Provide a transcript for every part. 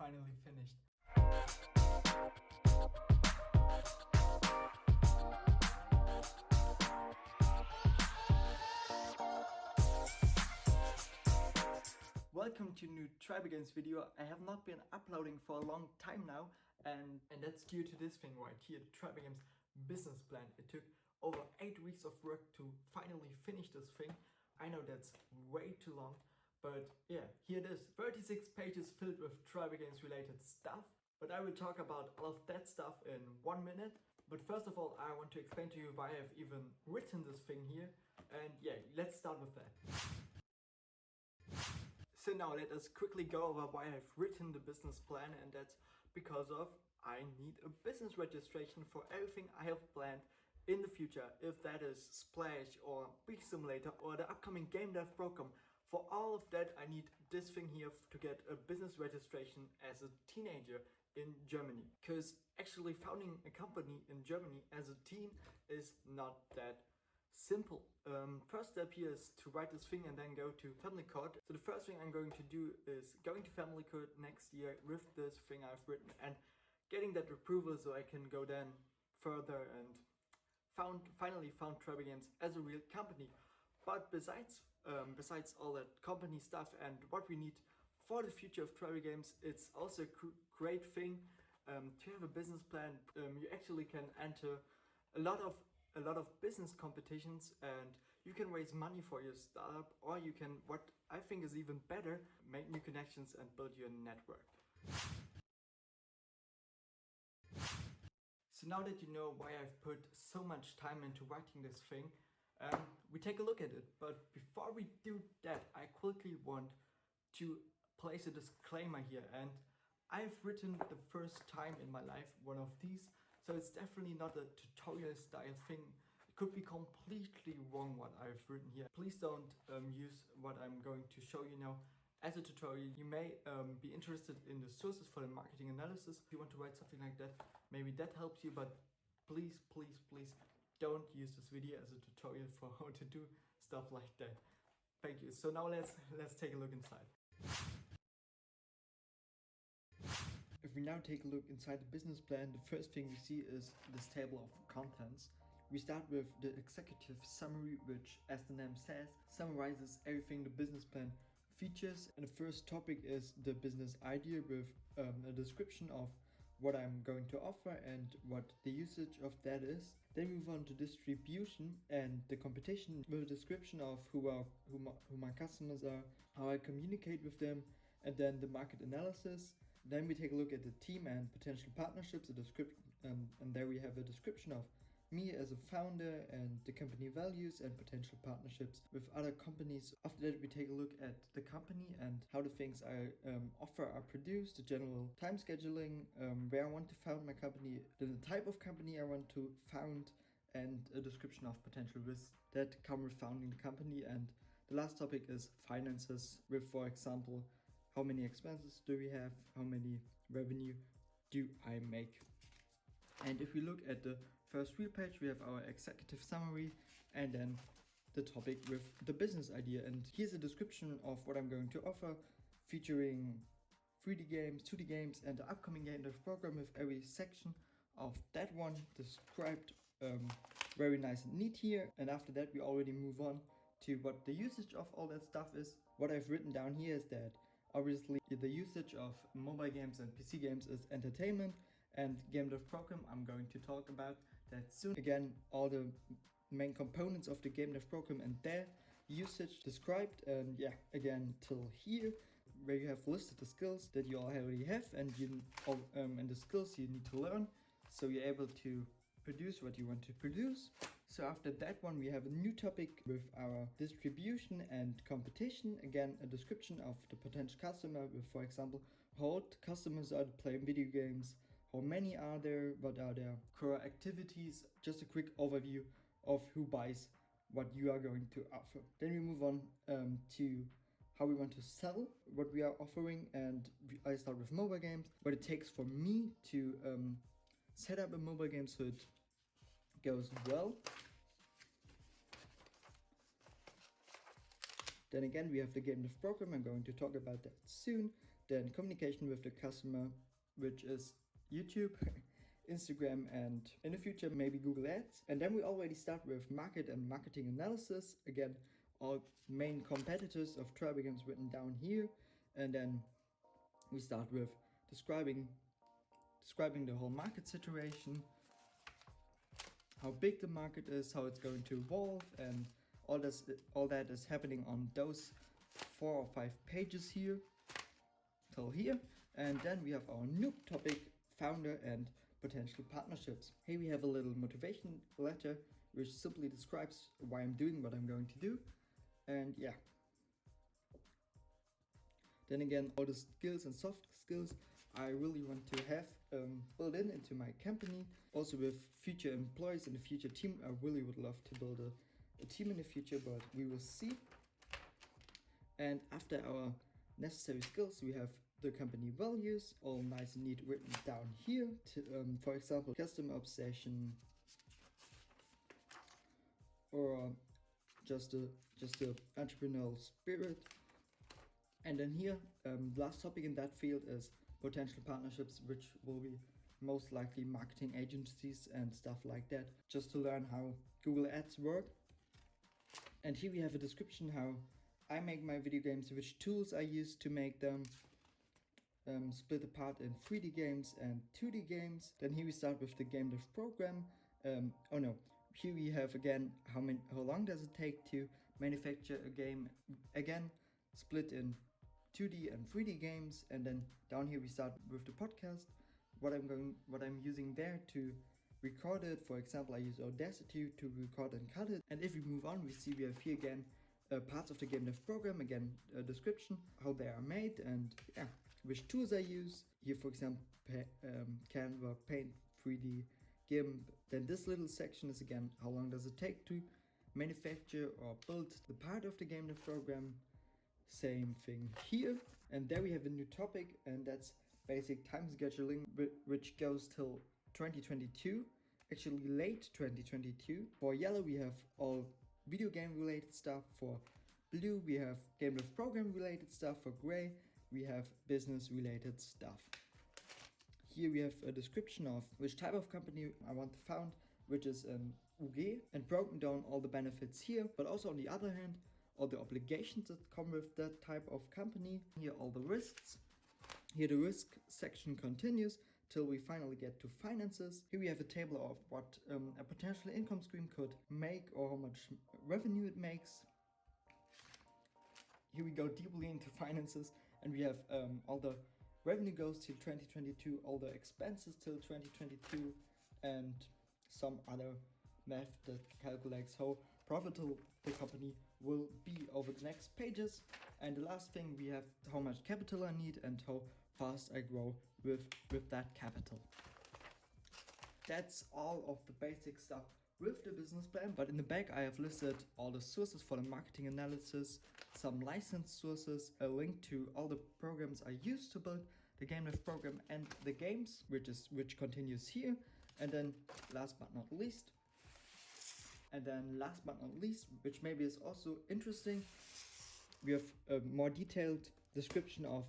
finally finished. Welcome to a new TreiberGames video. I have not been uploading for a long time now, and that's due to this thing right here, the TreiberGames business plan. It took over 8 weeks of work to finally finish this thing. I know that's way too long, but yeah, here it is. 36 pages filled with TreiberGames related stuff, but I will talk about all of that stuff in 1 minute. But first of all, I want to explain to you why I've even written this thing here, and yeah, let's start with that. So now let us quickly go over why I've written the business plan, and that's because of I need a business registration for everything I have planned in the future, if that is Splash or Big Simulator or the upcoming Gamedev program. For all of that I need this thing here to get a business registration as a teenager in Germany. Because actually founding a company in Germany as a teen is not that simple. First step here is to write this thing and then go to family court. So the first thing I'm going to do is going to family court next year with this thing I've written and getting that approval so I can go then further and finally found TreiberGames as a real company. But besides all that company stuff and what we need for the future of TreiberGames, it's also a great thing to have a business plan. You actually can enter a lot of business competitions and you can raise money for your startup, or you can, what I think is even better, make new connections and build your network. So now that you know why I've put so much time into writing this thing, we take a look at it. But before we do that, I quickly want to place a disclaimer here, and I've written the first time in my life one of these. So it's definitely not a tutorial style thing. It could be completely wrong what I've written here. Please don't use what I'm going to show you now as a tutorial. You may be interested in the sources for the marketing analysis. If you want to write something like that, maybe that helps you, but please, please, please don't use this video as a tutorial for how to do stuff like that. Thank you. So now let's take a look inside. If we now take a look inside the business plan, the first thing we see is this table of contents. We start with the executive summary, which, as the name says, summarizes everything the business plan features. And the first topic is the business idea with a description of what I'm going to offer and what the usage of that is. Then we move on to distribution and the competition with a description of who my customers are, how I communicate with them, and then the market analysis. Then we take a look at the team and potential partnerships, a description, and there we have a description of me as a founder and the company values and potential partnerships with other companies. After that, we take a look at the company and how the things I offer are produced, the general time scheduling, where I want to found my company, the type of company I want to found, and a description of potential risks that come with founding the company. And the last topic is finances with, for example, how many expenses do we have? How many revenue do I make? And if we look at the first real page, we have our executive summary and then the topic with the business idea. And here's a description of what I'm going to offer, featuring 3D games, 2D games, and the upcoming Gamedev program with every section of that one described very nice and neat here. And after that, we already move on to what the usage of all that stuff is. What I've written down here is that obviously the usage of mobile games and PC games is entertainment, and Gamedev program, I'm going to talk about that soon. Again, all the main components of the Gamedev program and their usage described. And yeah, again, till here, where you have listed the skills that you already have and the skills you need to learn, so you're able to produce what you want to produce. So after that one, we have a new topic with our distribution and competition. Again, a description of the potential customer with, for example, how old customers are playing video games, how many are there, what are their core activities, just a quick overview of who buys what you are going to offer. Then we move on to how we want to sell what we are offering, and I start with mobile games, what it takes for me to set up a mobile game so it goes well. Then again, we have the Gamedev program. I'm going to talk about that soon. then communication with the customer, which is YouTube, Instagram, and in the future maybe Google Ads. And then we already start with market and marketing analysis. Again, all main competitors of TreiberGames written down here. And then we start with describing the whole market situation, how big the market is, how it's going to evolve, and all that is happening on those 4 or 5 pages here till here. And then we have our new topic, founder and potential partnerships. Here we have a little motivation letter which simply describes why I'm doing what I'm going to do. And yeah, then again, all the skills and soft skills I really want to have built into my company. Also with future employees in the future team, I really would love to build a team in the future, but we will see. And after our necessary skills, we have the company values, all nice and neat written down here. For example, customer obsession, or just a entrepreneurial spirit. And then here, last topic in that field is potential partnerships, which will be most likely marketing agencies and stuff like that, just to learn how Google Ads work. And here we have a description how I make my video games, which tools I use to make them, split apart in 3D games and 2D games. Then here we start with the Gamedev program. Here we have again how long does it take to manufacture a game, again split in 2D and 3D games. And then down here we start with the podcast, what I'm using there to record it. For example, I use Audacity to record and cut it. And if we move on, we see we have here again parts of the Gamedev program, again a description, how they are made, and yeah, which tools I use. Here for example Canva, Paint, 3D, GIMP. Then this little section is again how long does it take to manufacture or build the part of the Gamedev program. Same thing here. And there we have a new topic, and that's basic time scheduling, which goes till 2022, actually late 2022. For yellow we have all video game related stuff. For blue we have Gamedev program related stuff. For gray we have business related stuff. Here we have a description of which type of company I want to found, which is an UG, and broken down all the benefits here, but also on the other hand all the obligations that come with that type of company. Here all the risks. Here the risk section continues till we finally get to finances. Here we have a table of what a potential income stream could make, or how much revenue it makes. Here we go deeply into finances, and we have all the revenue goes till 2022, all the expenses till 2022, and some other math that calculates how profitable the company will be over the next pages. And the last thing, we have how much capital I need and how fast I grow with that capital. That's all of the basic stuff with the business plan, but in the back I have listed all the sources for the marketing analysis, some licensed sources, a link to all the programs I use to build the Gamedev program and the games, which continues here. And then last but not least, which maybe is also interesting, we have a more detailed description of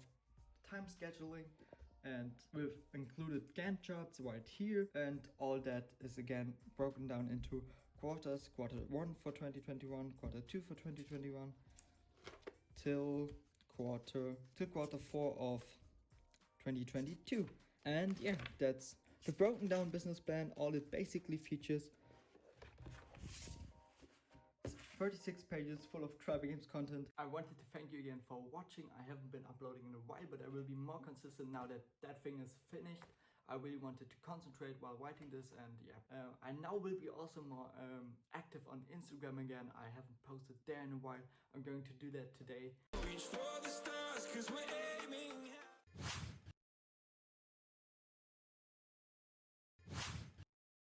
time scheduling, and with included Gantt charts right here, and all that is again broken down into quarters, quarter 1 for 2021, quarter 2 for 2021, till quarter 4 of 2022. And yeah, that's the broken down business plan. All it basically features 36 pages full of TreiberGames content. I wanted to thank you again for watching. I haven't been uploading in a while, but I will be more consistent now that that thing is finished. I really wanted to concentrate while writing this, and yeah. I now will be also more active on Instagram again. I haven't posted there in a while. I'm going to do that today. Reach for the stars, 'cause we're aiming.